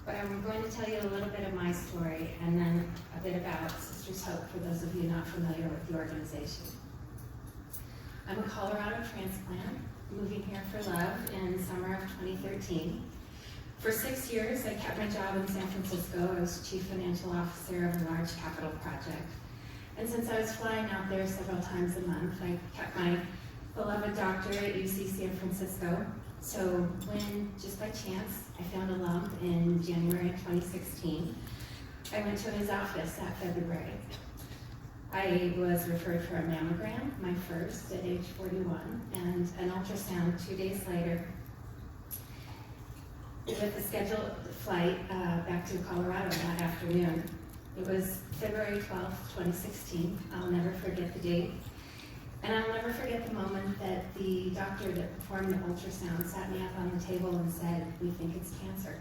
but I'm going to tell you a little bit of my story and then a bit about Sisters Hope for those of you not familiar with the organization. I'm a Colorado transplant, moving here for love in summer of 2013. For 6 years, I kept my job in San Francisco. I was Chief Financial Officer of a large capital project. And since I was flying out there several times a month, I kept my beloved doctor at UC San Francisco. So when, just by chance, I found a lump in January of 2016, I went to his office that February. I was referred for a mammogram, my first, at age 41, and an ultrasound 2 days later with a scheduled flight back to Colorado that afternoon. It was February 12th, 2016. I'll never forget the date. And I'll never forget the moment that the doctor that performed the ultrasound sat me up on the table and said, "We think it's cancer."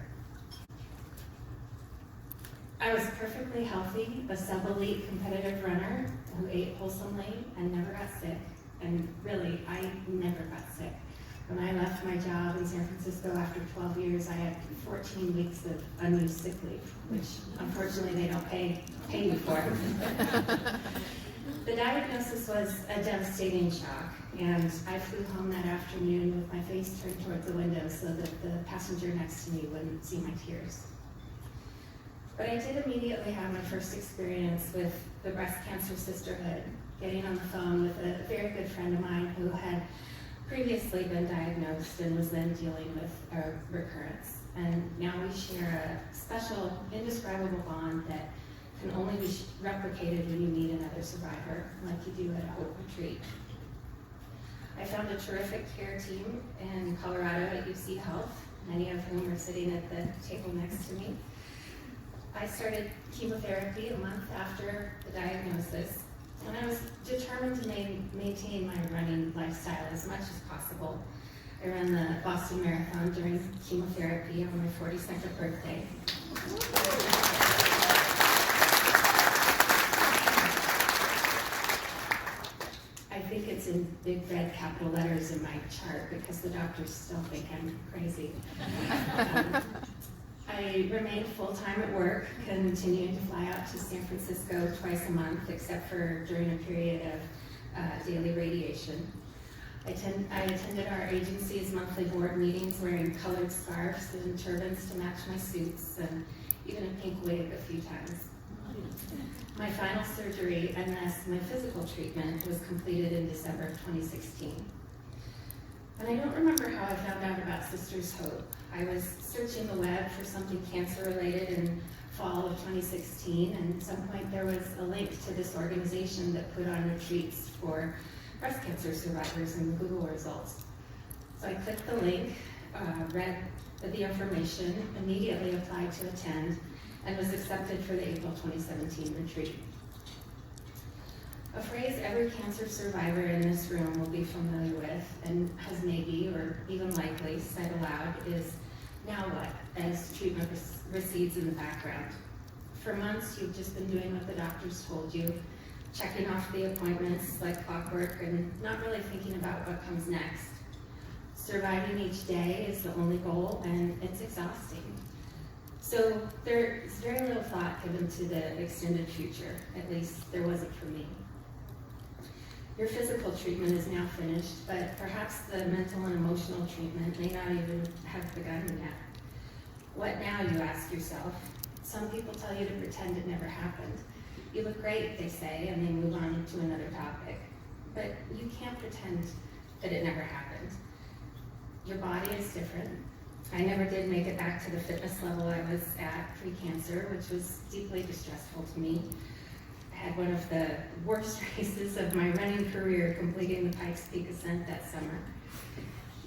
I was perfectly healthy, a sub-elite competitive runner who ate wholesomely and never got sick. And really, I never got sick. When I left my job in San Francisco after 12 years, I had 14 weeks of unused sick leave, which unfortunately they don't pay you for. The diagnosis was a devastating shock, and I flew home that afternoon with my face turned towards the window so that the passenger next to me wouldn't see my tears. But I did immediately have my first experience with the Breast Cancer Sisterhood, getting on the phone with a very good friend of mine who had previously been diagnosed and was then dealing with a recurrence. And now we share a special, indescribable bond that can only be replicated when you meet another survivor, like you do at a Hope retreat. I found a terrific care team in Colorado at UC Health, many of whom are sitting at the table next to me. I started chemotherapy a month after the diagnosis, and I was determined to maintain my running lifestyle as much as possible. I ran the Boston Marathon during chemotherapy on my 42nd birthday. I think it's in big red capital letters in my chart because the doctors still think I'm crazy. I remained full-time at work, continuing to fly out to San Francisco twice a month, except for during a period of daily radiation. I attended our agency's monthly board meetings wearing colored scarves and turbans to match my suits, and even a pink wig a few times. My final surgery, and thus my physical treatment, was completed in December of 2016. And I don't remember how I found out about Sisters Hope. I was searching the web for something cancer-related in fall of 2016, and at some point there was a link to this organization that put on retreats for breast cancer survivors in the Google results. So I clicked the link, read the information, immediately applied to attend, and was accepted for the April 2017 retreat. A phrase every cancer survivor in this room will be familiar with and has maybe or even likely said aloud is, "Now what?" as treatment recedes in the background. For months, you've just been doing what the doctors told you, checking off the appointments like clockwork and not really thinking about what comes next. Surviving each day is the only goal, and it's exhausting. So there's very little thought given to the extended future, at least there wasn't for me. Your physical treatment is now finished, but perhaps the mental and emotional treatment may not even have begun yet. What now, you ask yourself? Some people tell you to pretend it never happened. You look great, they say, and they move on to another topic. But you can't pretend that it never happened. Your body is different. I never did make it back to the fitness level I was at pre-cancer, which was deeply distressful to me. I had one of the worst races of my running career, completing the Pikes Peak ascent that summer.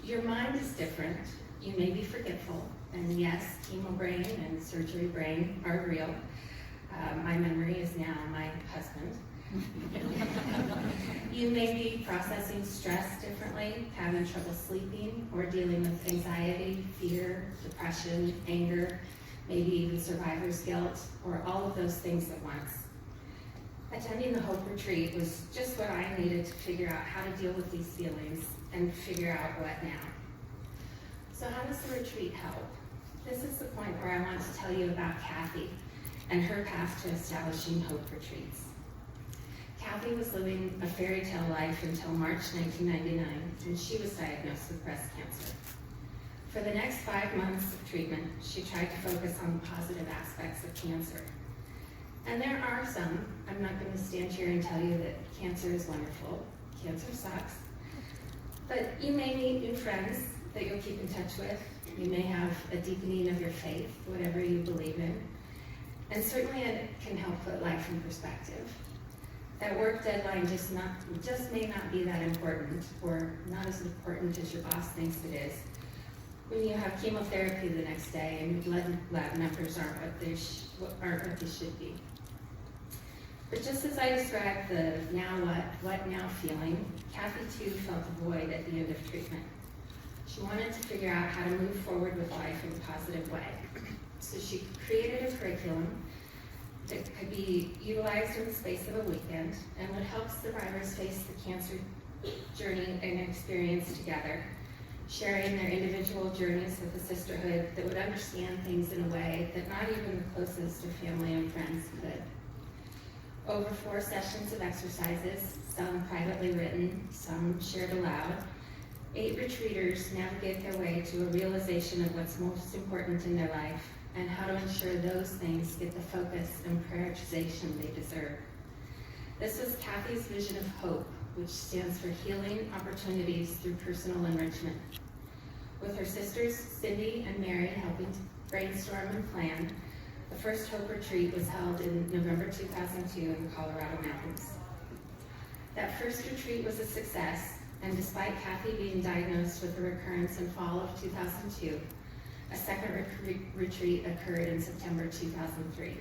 Your mind is different. You may be forgetful, and yes, chemo brain and surgery brain are real. My memory is now my husband. You may be processing stress differently, having trouble sleeping, or dealing with anxiety, fear, depression, anger, maybe even survivor's guilt, or all of those things at once. Attending the Hope Retreat was just what I needed to figure out how to deal with these feelings and figure out what now. So how does the retreat help? This is the point where I want to tell you about Kathy and her path to establishing Hope Retreats. Kathy was living a fairy tale life until March 1999, when she was diagnosed with breast cancer. For the next 5 months of treatment, she tried to focus on the positive aspects of cancer. And there are some. I'm not going to stand here and tell you that cancer is wonderful. Cancer sucks. But you may meet new friends that you'll keep in touch with. You may have a deepening of your faith, whatever you believe in. And certainly it can help put life in perspective. That work deadline just may not be that important, or not as important as your boss thinks it is. When you have chemotherapy the next day and your blood lab numbers aren't what they should be. But just as I described the now what now feeling, Kathy too felt a void at the end of treatment. She wanted to figure out how to move forward with life in a positive way. So she created a curriculum that could be utilized in the space of a weekend and would help survivors face the cancer journey and experience together, sharing their individual journeys with a sisterhood that would understand things in a way that not even the closest of family and friends could. Over 4 sessions of exercises, some privately written, some shared aloud, 8 retreaters navigate their way to a realization of what's most important in their life and how to ensure those things get the focus and prioritization they deserve. This was Kathy's vision of hope, which stands for healing opportunities through personal enrichment. With her sisters, Cindy and Mary, helping to brainstorm and plan, the first Hope Retreat was held in November 2002 in the Colorado Mountains. That first retreat was a success, and despite Kathy being diagnosed with a recurrence in fall of 2002, a second retreat occurred in September 2003.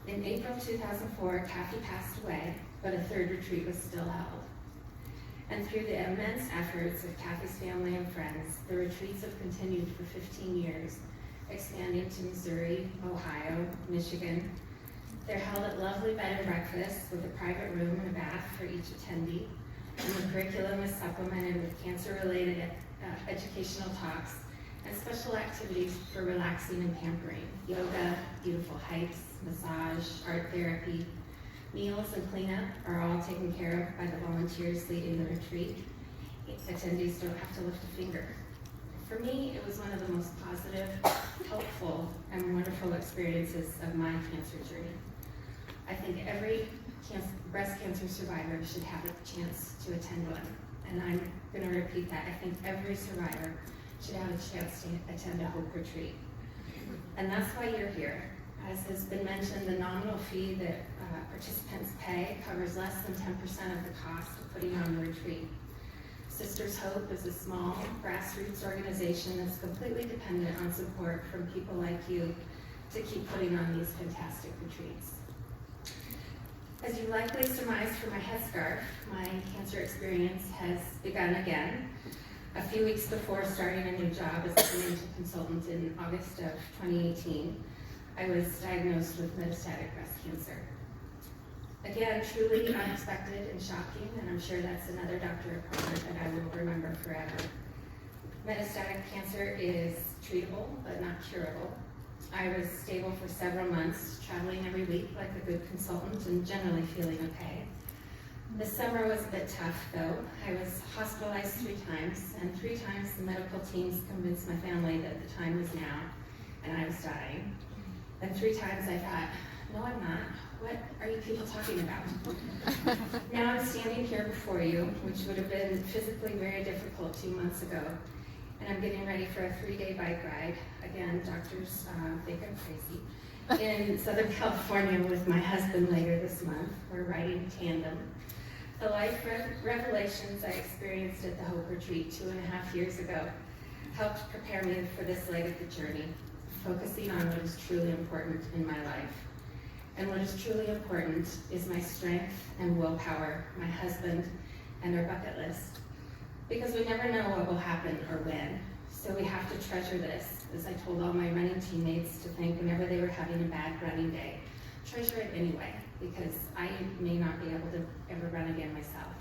In April 2004, Kathy passed away, but a third retreat was still held. And through the immense efforts of Kathy's family and friends, the retreats have continued for 15 years, expanding to Missouri, Ohio, Michigan. They're held at lovely bed and breakfasts with a private room and a bath for each attendee. And the curriculum is supplemented with cancer-related educational talks and special activities for relaxing and pampering. Yoga, beautiful hikes, massage, art therapy, meals and cleanup are all taken care of by the volunteers leading the retreat. Attendees don't have to lift a finger. For me, it was one of the most positive, helpful, and wonderful experiences of my cancer journey. I think every breast cancer survivor should have a chance to attend one. And I'm going to repeat that. I think every survivor should have a chance to attend a Hope Retreat. And that's why you're here. As has been mentioned, the nominal fee that participants pay covers less than 10% of the cost of putting on the retreat. Sisters Hope is a small grassroots organization that's completely dependent on support from people like you to keep putting on these fantastic retreats. As you likely surmised from my headscarf, my cancer experience has begun again. A few weeks before starting a new job as a financial consultant in August of 2018, I was diagnosed with metastatic breast cancer. Again, truly unexpected and shocking, and I'm sure that's another doctor appointment that I will remember forever. Metastatic cancer is treatable, but not curable. I was stable for several months, traveling every week like a good consultant and generally feeling okay. The summer was a bit tough though. I was hospitalized 3 times, and 3 times the medical teams convinced my family that the time was now and I was dying. And 3 times I thought, no, I'm not. What are you people talking about? Now I'm standing here before you, which would have been physically very difficult 2 months ago. And I'm getting ready for a 3-day bike ride. Again, doctors think I'm crazy. In Southern California with my husband later this month. We're riding tandem. The life revelations I experienced at the Hope Retreat 2.5 years ago helped prepare me for this leg of the journey, focusing on what is truly important in my life. And what is truly important is my strength and willpower, my husband, and our bucket list. Because we never know what will happen or when. So we have to treasure this, as I told all my running teammates to think whenever they were having a bad running day. Treasure it anyway, because I may not be able to ever run again myself.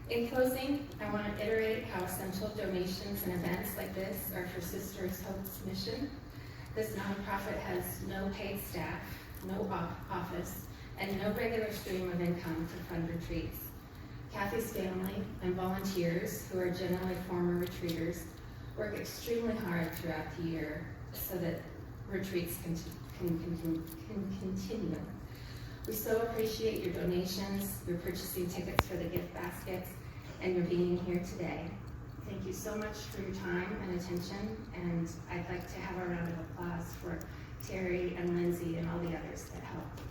In closing, I want to iterate how essential donations and events like this are for Sisters Hope's mission. This nonprofit has no paid staff, no office, and no regular stream of income to fund retreats. Kathy's family and volunteers, who are generally former retreaters, work extremely hard throughout the year so that retreats can continue. We so appreciate your donations, your purchasing tickets for the gift baskets, and your being here today. Thank you so much for your time and attention, and I'd like to have a round of applause for Terry and Lindsay and all the others that helped.